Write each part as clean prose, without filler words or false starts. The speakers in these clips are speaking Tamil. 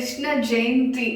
கிருஷ்ண ஜெயந்தி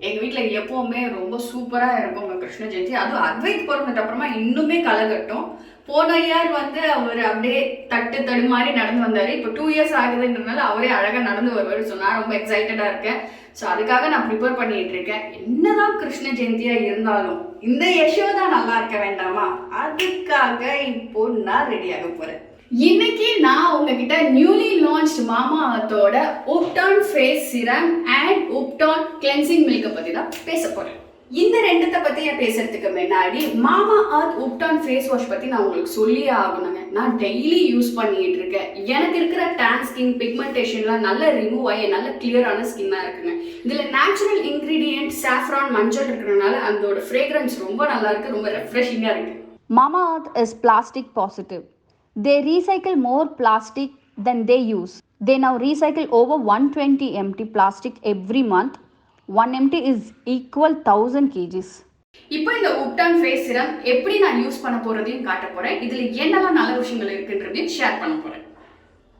எங்கள் வீட்டில் எப்போவுமே ரொம்ப சூப்பராக இருக்கும் உங்கள் கிருஷ்ண ஜெயந்தி. அதுவும் அத்வைத் பிறந்துட்டு அப்புறமா இன்னுமே களைகட்டும். போன இயர் வந்து அவர் அப்படியே தடு மாதிரி நடந்து வந்தார். இப்போ 2 இயர்ஸ் ஆகுதுன்றதுனால அவரே அழகாக நடந்து வருவார். ஸோ நான் ரொம்ப எக்ஸைட்டடாக இருக்கேன். ஸோ அதுக்காக நான் ப்ரிப்பேர் பண்ணிட்டு இருக்கேன். என்னதான் கிருஷ்ண ஜெயந்தியாக இருந்தாலும் இந்த யசோதா நல்லா இருக்க வேண்டாமா, அதுக்காக இப்போ நான் ரெடியாக போகிறேன். இன்னைக்கு நான் உங்ககிட்ட நியூலி லான்ச்ட் மாமா அர்த்தோட உப்டான் ஃபேஸ் சிரம் அண்ட் உப்டான் கிளென்சிங் மில்கை பற்றி தான் பேச போகிறேன். இந்த ரெண்டத்தை பற்றி நான் பேசுறதுக்கு முன்னாடி மாமா அர்த் உப்டான் ஃபேஸ் வாஷ் பற்றி நான் உங்களுக்கு சொல்லியே ஆகணுங்க. நான் டெய்லி யூஸ் பண்ணிட்டு இருக்கேன். எனக்கு இருக்கிற டேன் ஸ்கின் பிக்மெண்டேஷன்லாம் நல்ல ரிமூவ் ஆகி நல்ல கிளியரான ஸ்கின்னாக இருக்குங்க. இதில் நேச்சுரல் இன்க்ரீடியன்ட் சாஃப்ரான் மஞ்சள் இருக்கிறதுனால அதோட ஃப்ரேக்ரன்ஸ் ரொம்ப நல்லா இருக்கு, ரொம்ப ரெஃப்ரெஷிங்காக இருக்கு. Mama Earth is plastic positive. They recycle more plastic than they use. They now recycle over 120 empty plastic every month. 1 empty is equal 1000 kgs. இப்போ இந்த உப்டான் ஃபேஸ் சிரம் எப்படி நான் யூஸ் பண்ண போறதையும் காட்ட போறேன். இதுல என்னெல்லாம் நல்ல விஷயங்கள் இருக்குன்றதையும் ஷேர் பண்ண போறேன்.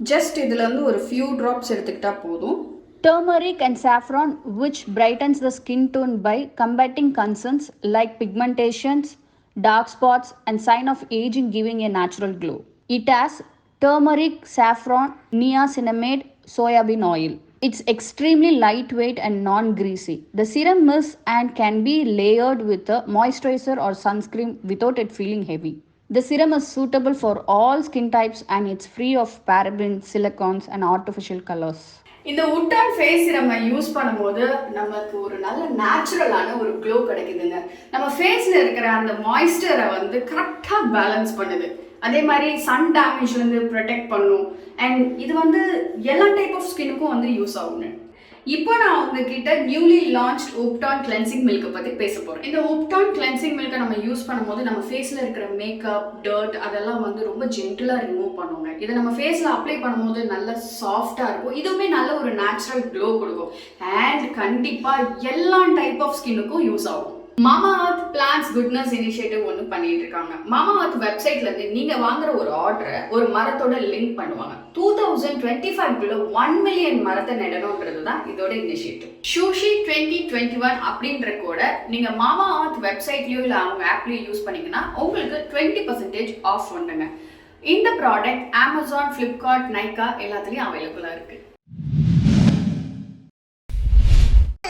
ஜஸ்ட் இதுல இருந்து ஒரு few drops எடுத்துக்கிட்டா போதும். Turmeric and saffron, which brightens the skin tone by combating concerns like pigmentations, dark spots and sign of aging, giving a natural glow. It has turmeric, saffron, niacinamide, soybean oil. It's extremely lightweight and non-greasy. The serum is and can be layered with a moisturizer or sunscreen without it feeling heavy. The serum is suitable for all skin types and it's free of parabens, silicones and artificial colors. இந்த உப்டான் ஃபேஸ் சிரமை யூஸ் பண்ணும்போது நமக்கு ஒரு நல்ல நேச்சுரலான ஒரு க்ளோ கிடைக்குதுங்க. நம்ம ஃபேஸில் இருக்கிற அந்த மாய்ஸ்டரை வந்து கரெக்டாக பேலன்ஸ் பண்ணுது. அதே மாதிரி சன் டேமேஜ்லேருந்து ப்ரொடெக்ட் பண்ணும். அண்ட் இது வந்து எல்லா டைப் ஆஃப் ஸ்கின்னுக்கும் வந்து யூஸ் ஆகுங்க. இப்போ நான் உங்ககிட்ட நியூலி லான்ச்ட் உப்டான் கிளென்சிங் மில்கை பற்றி பேச போகிறேன். இந்த உப்டான் கிளென்சிங் மில்கை நம்ம யூஸ் பண்ணும்போது நம்ம ஃபேஸில் இருக்கிற மேக்கப், டர்ட் அதெல்லாம் வந்து ரொம்ப ஜென்டிலாக ரிமூவ் பண்ணுவோங்க. இதை நம்ம ஃபேஸில் அப்ளை பண்ணும்போது நல்ல சாஃப்டாக இருக்கும். இதுவுமே நல்ல ஒரு நேச்சுரல் க்ளோ கொடுக்கும். அண்ட் கண்டிப்பாக எல்லா டைப் ஆஃப் ஸ்கின்னுக்கும் யூஸ் ஆகும். மாமா அர்த் பிளான்ஸ் குட்னஸ் இனிஷியேட்டிவ் ஒன்று பண்ணிட்டு இருக்காங்க. மாமா அர்த் வெப்சைட்ல இருந்து நீங்க வாங்குற ஒரு ஆர்டரை ஒரு மரத்தோட லிங்க் பண்ணுவாங்க. 2025 1 மில்லியன் மரத்தை நடணும்ன்றது தான் இதோட இனிஷியேட்டிவ். ஷூஷி 2021 அப்படின்ற கூட நீங்க மாமா அர்த் வெப்சைட்லயோ இல்லை அவங்க ஆப்லயோ யூஸ் பண்ணீங்கன்னா உங்களுக்கு 20% ஆஃப் உண்டுங்க. இந்த ப்ராடக்ட் அமேசான், ஃப்ளிப்கார்ட், நைகா எல்லாத்துலயும் அவைலபிளா இருக்கு.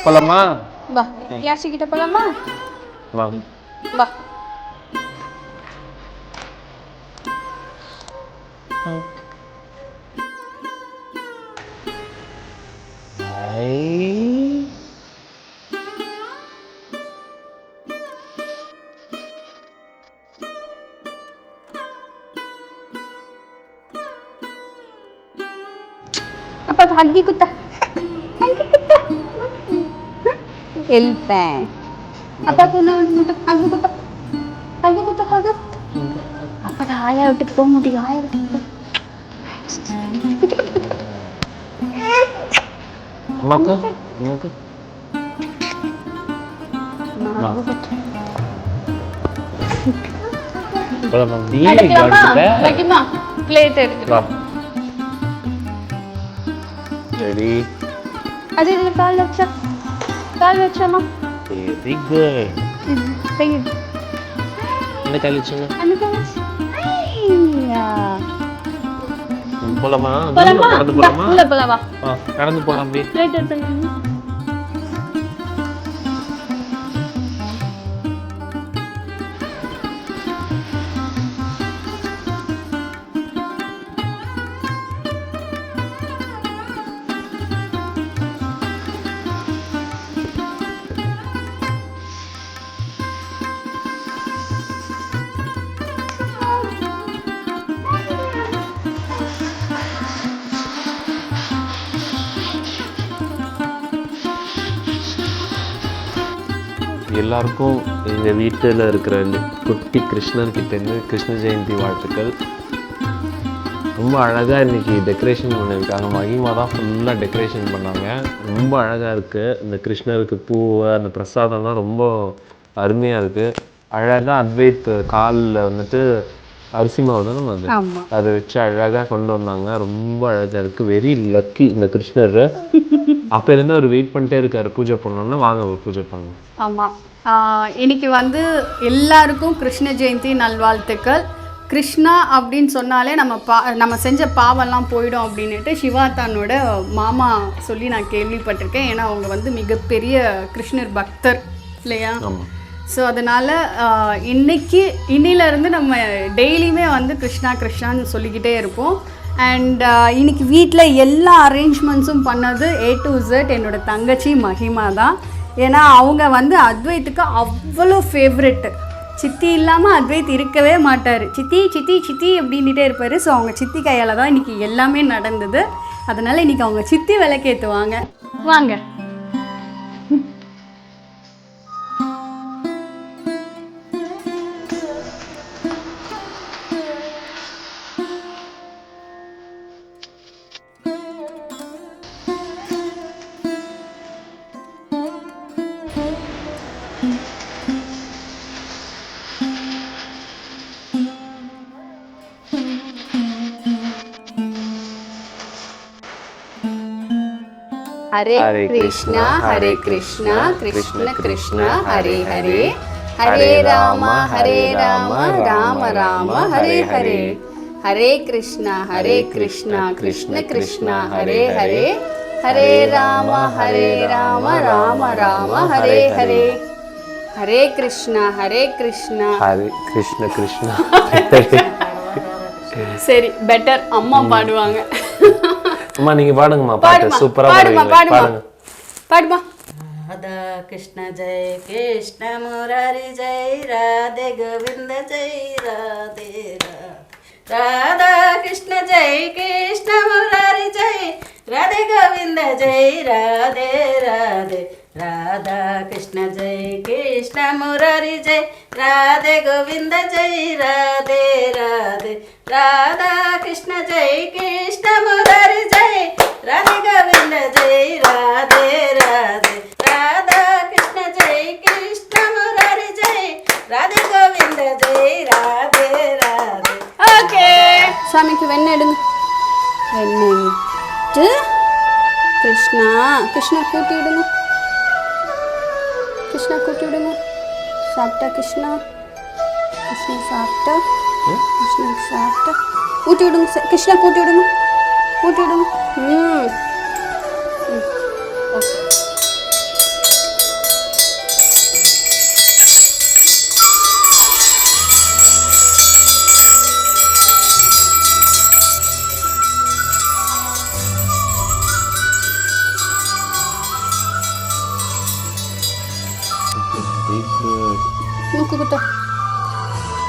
போலாமா? வா, யாசிக்கிட்ட போலாமா? வா வா. அப்பா ஹக்கி குத்தா, ஹக்கி குத்தா. எழுப்பேன் அப்பா அப்பதான் ஆயா விட்டுட்டு போக முடியும். ஆயா விட்டுட்டு பிளேட் எடுத்துக்கலாம். அது இதுல கால் வச்சா கால் வச்சாமா. Very good. என்ன கால் வச்சீங்க? போலாமா? நடந்து போலாமா? உள்ள போலாமா? நடந்து போலாம். அப்படியே பிளேட் எடுத்துங்க. எல்லாருக்கும் எங்கள் வீட்டில் இருக்கிற குட்டி கிருஷ்ணர்கிட்டேருந்து கிருஷ்ண ஜெயந்தி வாழ்த்துக்கள். ரொம்ப அழகாக இன்றைக்கி டெக்கரேஷன் பண்ணியிருக்காங்க. மகிமா தான் ஃபுல்லாக டெக்கரேஷன் பண்ணாங்க. ரொம்ப அழகாக இருக்குது. இந்த கிருஷ்ணருக்கு பூ, அந்த பிரசாதம் தான் ரொம்ப அருமையாக இருக்குது. அழகாக அத்வைத் காலில் வந்துட்டு அரிசி மாவு தானே அது, அதை வச்சு அழகாக கொண்டு வந்தாங்க. ரொம்ப அழகாக இருக்குது. வெரி லக்கி இந்த கிருஷ்ணர். அப்போலேருந்து அவர் வெயிட் பண்ணிட்டே இருக்காரு பூஜை பண்ணணும்னா வாங்க பூஜை பண்ணுங்க. ஆமாம், இன்னைக்கு வந்து எல்லாருக்கும் கிருஷ்ண ஜெயந்தி நல்வாழ்த்துக்கள். கிருஷ்ணா அப்படின்னு சொன்னாலே நம்ம செஞ்ச பாவெல்லாம் போயிடும் அப்படின்ட்டு சிவா தன்னோட மாமா சொல்லி நான் கேள்விப்பட்டிருக்கேன். ஏன்னா அவங்க வந்து மிகப்பெரிய கிருஷ்ணர் பக்தர் இல்லையா? ஸோ அதனால் இன்னிலேருந்து நம்ம டெய்லியுமே வந்து கிருஷ்ணா கிருஷ்ணான்னு சொல்லிக்கிட்டே இருப்போம். அண்ட் இன்னைக்கு வீட்டில் எல்லா அரேஞ்ச்மெண்ட்ஸும் பண்ணது A to Z என்னோடய தங்கச்சி மஹிமா தான். ஏன்னா அவங்க வந்து அத்வைத்துக்கு அவ்வளோ ஃபேவரெட்டு. சித்தி இல்லாமல் அத்வைத் இருக்கவே மாட்டார். சித்தி சித்தி சித்தி அப்படின்ட்டே இருப்பார். ஸோ அவங்க சித்தி கையால் தான் இன்றைக்கி எல்லாமே நடந்தது. அதனால் இன்றைக்கி அவங்க சித்தி விளக்கேற்றுவாங்க. வாங்க. Hare Krishna Hare Krishna Krishna Krishna Hare Hare Hare Rama Rama Rama Hare Hare Hare Krishna Krishna Krishna Hare Hare Hare Rama Rama Rama Hare Hare Hare Krishna Hare Krishna Krishna சரி, பெட்டர் அம்மா பாடுவாங்க. அம்மா நீங்க பாடுங்கம்மா, பாட்டு சூப்பரா பாடுமா. பாடுமா. ராதா கிருஷ்ண ஜெய் கிருஷ்ண முராரி ஜெய் ராதே கோவிந்த ஜெய் ராதே ராதா கிருஷ்ண ஜெய் கிருஷ்ண முராரி ஜெய் ராதே கோவிந்த ஜெய் ராதே ராதே ராதா கிருஷ்ண ஜெய் கிருஷ்ண முராரி ஜெய் ராதே கோவிந்த ஜெய் ராதே ராதே ராதா கிருஷ்ண ஜெய் கிருஷ்ண முராரி ஜெய் ராதே கோவிந்த ஜெய் ராதே ராதே ராதா கிருஷ்ண ஜெய் கிருஷ்ண முராரி ஜெய் ராதே கோவிந்த ஜெய் ராதே ராதே. ஓகே, சாமிக்கு வெண்ணெய் எடுங்க. வெண்ணெய் விட்டு கிருஷ்ணா கூட்டி விடுங்க. கிருஷ்ணா கூட்டி விடுங்க. சாப்பிட்டா கிருஷ்ணா சாப்பிட்டா ஊட்டி விடுங்க. கிருஷ்ணா கூட்டி விடுங்க. ஓகே. மூக்கு குத்தா.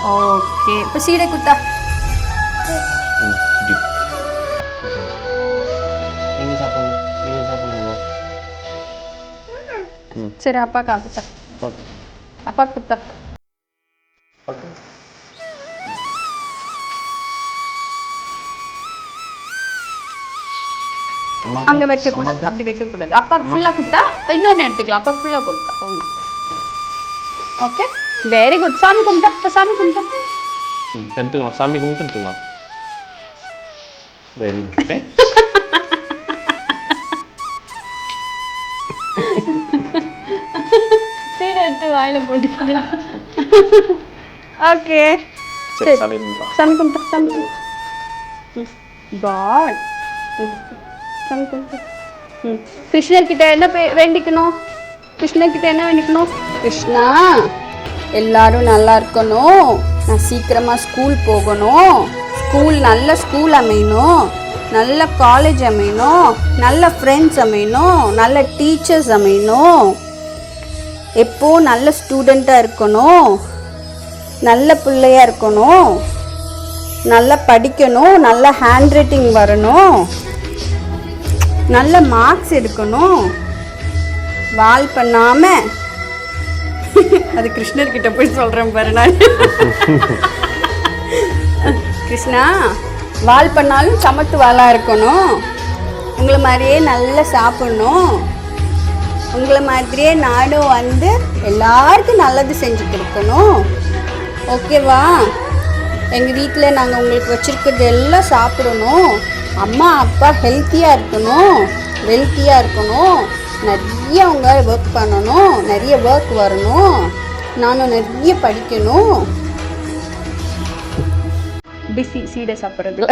ஓகே, இப்போ சீடை குத்தா. சரி, அப்பா குத்தா. அப்பா குத்தா. அங்கே வைக்கக்கூடாது, அப்படி வைக்கக்கூடாது. அப்பா ஃபுல்லாக குத்தா, இன்னொன்று எடுத்துக்கலாம். அப்பா ஃபுல்லாக கொடுத்தா. Okay, very good. சாமி கும்பிட்டா. சாமி கும்பிட்டுலாம். Very good. சீடை எடுத்து வாயில போட்டுக்கலாம். ஓகே, சாமி கும்பிட்டா. காட். கிருஷ்ணர்கிட்ட என்ன வேண்டிக்கணும்? கிருஷ்ணா, எல்லாரும் நல்லா இருக்கணும். நான் சீக்கிரமா ஸ்கூல் போகணும். நல்ல ஸ்கூல் அமையணும். நல்ல காலேஜ் அமையணும். நல்ல ஃப்ரெண்ட்ஸ் அமையணும். நல்ல டீச்சர்ஸ் அமையணும். எப்போ நல்ல ஸ்டூடெண்ட்டாக இருக்கணும். நல்ல பிள்ளையாக இருக்கணும். நல்லா படிக்கணும். நல்ல ஹேண்ட் ரைட்டிங் வரணும். நல்ல மார்க்ஸ் எடுக்கணும். வால் பண்ணாம. அது கிருஷ்ணர்கிட்ட போய் சொல்றேன் பாரு. நான் கிருஷ்ணா, வால் பண்ணாலும் சமத்து வாலா இருக்கணும். உங்களை மாதிரியே நல்லா சாப்பிடணும். உங்களை மாதிரியே நானும் வந்து எல்லாருக்கும் நல்லது செஞ்சு கொடுக்கணும். ஓகேவா? எங்கள் வீட்டில் நாங்கள் உங்களுக்கு வச்சுருக்கிறது எல்லாம் சாப்பிடணும். அம்மா அப்பா ஹெல்த்தியாக இருக்கணும். வெல்த்தியாக இருக்கணும், நிறைய அவங்க ஒர்க் பண்ணணும், நிறைய ஒர்க் வரணும், நானும் நிறைய படிக்கணும். பிஸி சீடை சாப்பிட்றதுல.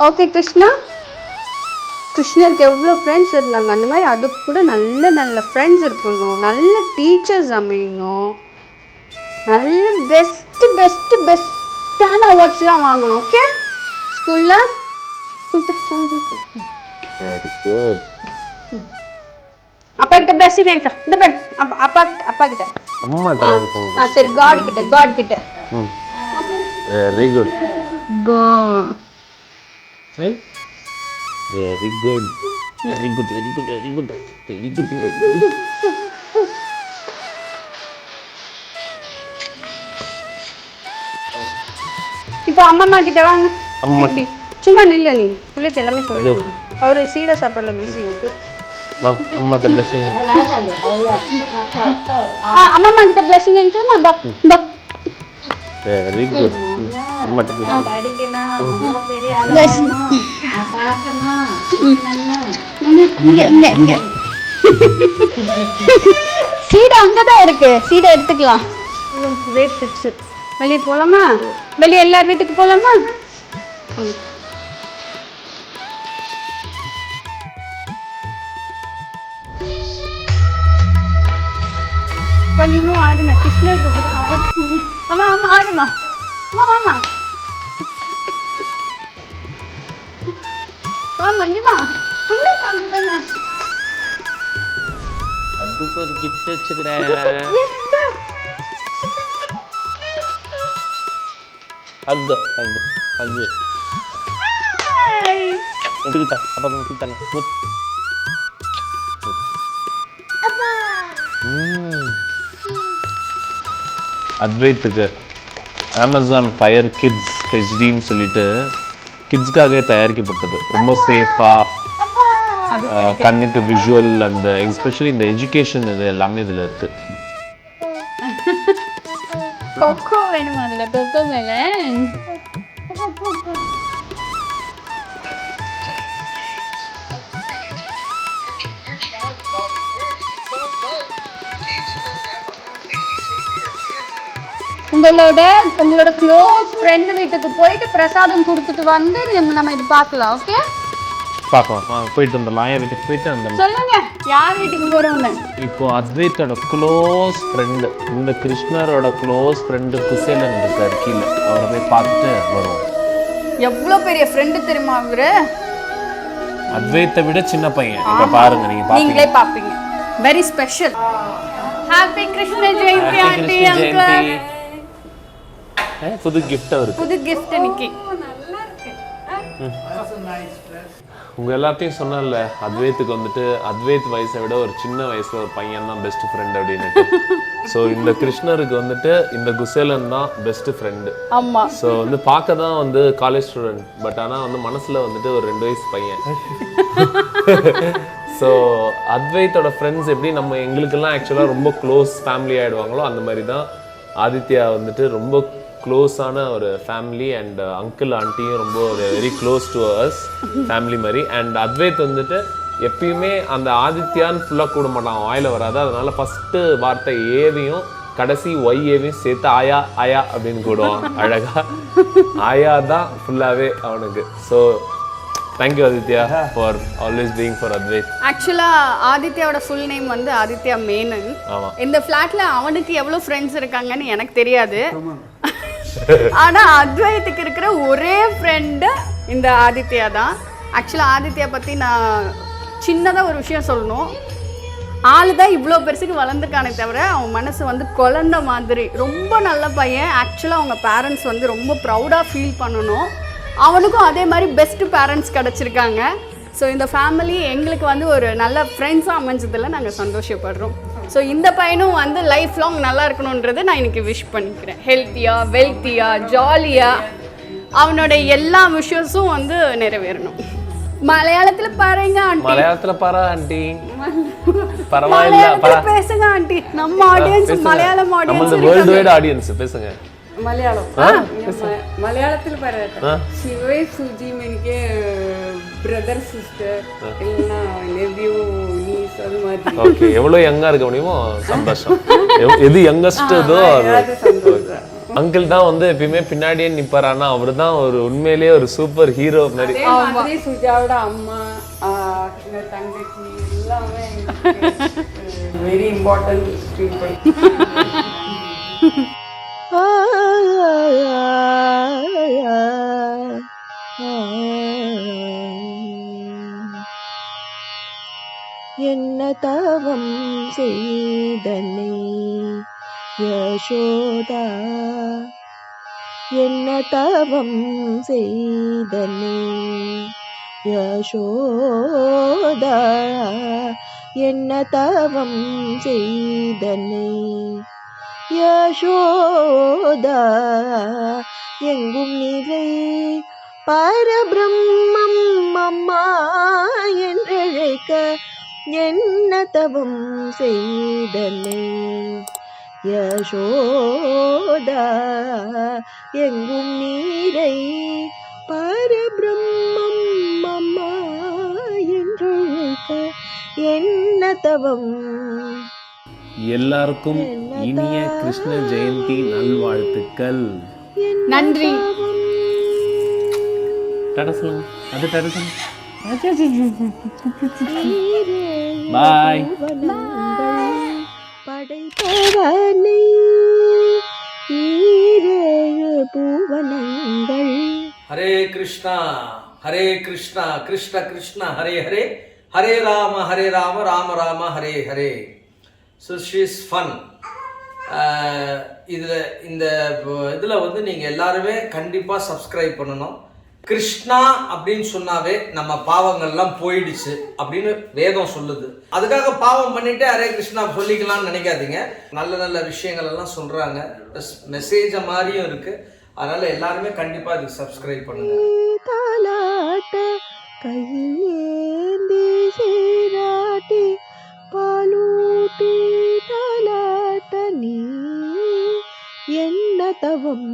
ஓகே கிருஷ்ணா, கிருஷ்ணருக்கு எவ்வளோ ஃப்ரெண்ட்ஸ் இருந்தாங்க, அந்த மாதிரி அதுக்கு கூட நல்ல நல்ல ஃப்ரெண்ட்ஸ் இருக்கணும், நல்ல டீச்சர்ஸ் அமையணும், நல்ல பெஸ்ட்டான அவார்ட்ஸ்லாம் வாங்கணும். ஓகே ஸ்கூலில். அப்பா கிட்ட பிளஸிங் வாங்கிட்டா. இந்த பேர் அப்பா கிட்ட. அம்மா தரேன். சரி காட் கிட்ட. Very good. Go. Very good. இப்போ அம்மா கிட்ட வாங்க. அம்மா சும்மா நில்ல, நீ பிள்ளைக்கு எல்லாமே சொல்லு. அவரு சீடை சாப்பிடல பிஸி. அம்மா பிளஸிங். அம்மா கிட்ட பிளஸிங் வாங்கிட்டோமா? பா. Very good. அம்மா சீடை அங்கதான் இருக்கு, சீடை எடுத்துக்கலாம். வெளியே போலாமா? வெளியே எல்லார் வீட்டுக்கு போலாமா? கொஞ்சம் ஆடுங்க. கிருஷ்ணருக்கு ஆமா ஆடுமா. ஆமா மஞ்சுமா அதுக்கு ஒரு கிஃப்ட் வச்சுக்கிறேன். அது எடுத்துக்கிட்டா அப்பா கொடுத்தாங்க. அத்வைத்துக்கு அமேசான் ஃபயர் கிட்ஸ் ஹெச்டின்னு சொல்லிட்டு கிட்ஸ்க்காகவே தயாரிக்கப்பட்டது. ரொம்ப சேஃபாக கண்ணுக்கு விஷுவல் அந்த எஸ்பெஷலி இந்த எஜுகேஷன் இது எல்லாமே இதில் இருக்கு. கொக்கோ வேணுமா? அதில் கொக்கோ மேலே உங்களோட க்ளோஸ் ஃப்ரெண்ட் வீட்டுக்கு போயிட்டு பிரசாதம் கொடுத்துட்டு வந்து நம்ம இது பார்க்கலாம். ஓகே பார்க்கலாம். போயிட்டு வந்துடலாம். என் வீட்டுக்கு போயிட்டு வந்துடலாம். சொல்லுங்க யார் வீட்டுக்கு போறோம்னு. இப்போ அத்வைத்தோட க்ளோஸ் ஃப்ரெண்டு, இந்த கிருஷ்ணரோட க்ளோஸ் ஃப்ரெண்டு குசேலன் இருக்காரு கீழே, அவரை போய் பார்த்துட்டு வருவோம். எவ்வளோ பெரிய ஃப்ரெண்டு தெரியுமா அவரு? அத்வைத்தை விட சின்ன பையன். இப்போ பாருங்க, நீங்களே பார்ப்பீங்க. Very special. Happy Krishna Jayanthi aunty uncle. புது கிஃப்ட் அவருக்கு. புது கிஃப்ட் இன்னைக்கு. உங்க எல்லாத்தையும் சொன்னல, அத்வைத்துக்கு வந்துட்டு அத்வைத் வயசை விட ஒரு சின்ன வயசுல ஒரு பையன் தான் பெஸ்ட் ஃப்ரெண்ட் அப்படின்னு. ஸோ இந்த கிருஷ்ணருக்கு வந்துட்டு இந்த குசேலன் தான் பெஸ்ட் ஃப்ரெண்டு. ஆமா. ஸோ வந்து பார்க்க தான் வந்து காலேஜ் ஸ்டூடெண்ட், பட் ஆனால் வந்து மனசுல வந்துட்டு ஒரு 2 வயசு பையன். ஸோ அத்வைத்தோட ஃப்ரெண்ட்ஸ் எப்படி நம்ம எங்களுக்கெல்லாம் ஆக்சுவலாக ரொம்ப க்ளோஸ் ஃபேமிலி ஆகிடுவாங்களோ அந்த மாதிரி தான் ஆதித்யா வந்துட்டு ரொம்ப க்ளோஸான ஒரு ஃபேமிலி. அண்ட் அங்கிள் ஆண்டியும் ரொம்ப ஒரு very close to us family மாதிரி. அண்ட் அத்வைத் வந்துட்டு எப்பயுமே அந்த ஆதித்யான்னு ஃபுல்லாக கூட மாட்டான், வாயில வராது. அதனால ஃபஸ்ட்டு வார்த்தை ஏவையும் கடைசி ஒய்ஏவையும் சேர்த்து ஆயா ஆயா அப்படின்னு கூடுவான் அழகா. ஆயா தான் ஃபுல்லாகவே அவனுக்கு. So thank you Aditya for always being for Advait. ஆக்சுவலாக ஆதித்யாவோட ஃபுல் நேம் வந்து ஆதித்யா மேனன். ஆமாம். இந்த ஃப்ளாட்டில் அவனுக்கு எவ்வளோ ஃப்ரெண்ட்ஸ் இருக்காங்கன்னு எனக்கு தெரியாது. ஆனால் அத்வைத்துக்கு இருக்கிற ஒரே ஃப்ரெண்டு இந்த ஆதித்யா தான். ஆக்சுவலாக ஆதித்யா பற்றி நான் சின்னதாக ஒரு விஷயம் சொல்லணும். ஆள் தான் இவ்வளோ பெருசுக்கு வளர்ந்துருக்கானே தவிர அவன் மனசு வந்து குழந்த மாதிரி. ரொம்ப நல்ல பையன். ஆக்சுவலாக அவங்க பேரண்ட்ஸ் வந்து ரொம்ப ப்ரௌடாக ஃபீல் பண்ணணும். அவனுக்கும் அதே மாதிரி பெஸ்ட்டு பேரண்ட்ஸ் கிடச்சிருக்காங்க. ஸோ இந்த ஃபேமிலி எங்களுக்கு வந்து ஒரு நல்ல ஃப்ரெண்ட்ஸாக அமைஞ்சதில் நாங்கள் சந்தோஷப்படுறோம். ஸோ இந்த பையனும் வந்து லைஃப் லாங் நல்லா இருக்கணுன்றதை நான் இன்னைக்கு விஷ் பண்ணிக்கிறேன். ஹெல்த்தியாக, வெல்த்தியாக, ஜாலியாக அவனோட எல்லா விஷயஸும் வந்து நிறைவேறணும். மலையாளத்துல பாருங்க ஆண்டி. மலையாளத்துல பாரா ஆண்டி. பரவாயில்லை பேசுங்க ஆண்டி. நம்ம ஆடியன்ஸ் மலையாளம் ஆடியன்ஸ். நம்ம வேர்ல்ட் வைட் ஆடியன்ஸ் பேசுங்க. മലയാളം മലയാളത്തിൽ പറയട്ടെ. ശിവേ സുജിയും എനിക്ക് பிரதர் சிஸ்டர் இல்லைன்னா நெவ்யூ நீஸ் அது மாதிரி. ஓகே, எவ்வளோ யங்கா இருக்க முடியுமோ சந்தோஷம். எது யங்கஸ்ட் இதோ அது சந்தோஷம். அங்கிள் தான் வந்து எப்பயுமே பின்னாடியே நிப்பாரு. ஆனா அவர் தான் ஒரு உண்மையிலேயே ஒரு சூப்பர் ஹீரோ மாதிரி. மாதிரி சுஜாவோட அம்மா தங்கச்சி எல்லாமே வெரி இம்பார்ட்டன்ட் பீப்புள். என்ன தவம் செய்தனை யசோதா, என்ன தவம் செய்தனை யசோதா, என்ன தவம் செய்தனை யசோதா, எங்கும் நிறை பரபிரம்மம் அம்மா என்றழைக்க என்ன தவம் செய்தனை யசோதா, எங்கும் நீரை பரபிரம்மம் அம்மா என்றழைக்க என்ன தவம். எல்லாருக்கும் இனிய கிருஷ்ண ஜெயந்தி நல்வாழ்த்துக்கள். நன்றி. டாடா சொல்லுங்க. அது டாடா சொல்லுங்க. பாய். படைத்தவனை ஈரேழு பூவனங்கள். Hare Krishna Krishna Krishna Hare Hare, Hare Rama Rama Rama Hare Hare. So she's fun. இந்த இதில் வந்து நீங்கள் எல்லாருமே கண்டிப்பாக சப்ஸ்கிரைப் பண்ணணும். கிருஷ்ணா அப்படின்னு சொன்னாவே நம்ம பாவங்கள்லாம் போயிடுச்சு அப்படின்னு வேதம் சொல்லுது. அதுக்காக பாவம் பண்ணிட்டு ஹரே கிருஷ்ணா சொல்லிக்கலாம்னு நினைக்காதீங்க. நல்ல நல்ல விஷயங்கள் எல்லாம் சொல்றாங்க, மெசேஜ் மாதிரியும் இருக்கு. அதனால எல்லாருமே கண்டிப்பா அதுக்கு சப்ஸ்கிரைப் பண்ணுங்க. தாலாட்ட கையேந்தி சீராட்டி பாலூட்டி தாலாட்ட நீ என்ன தவம்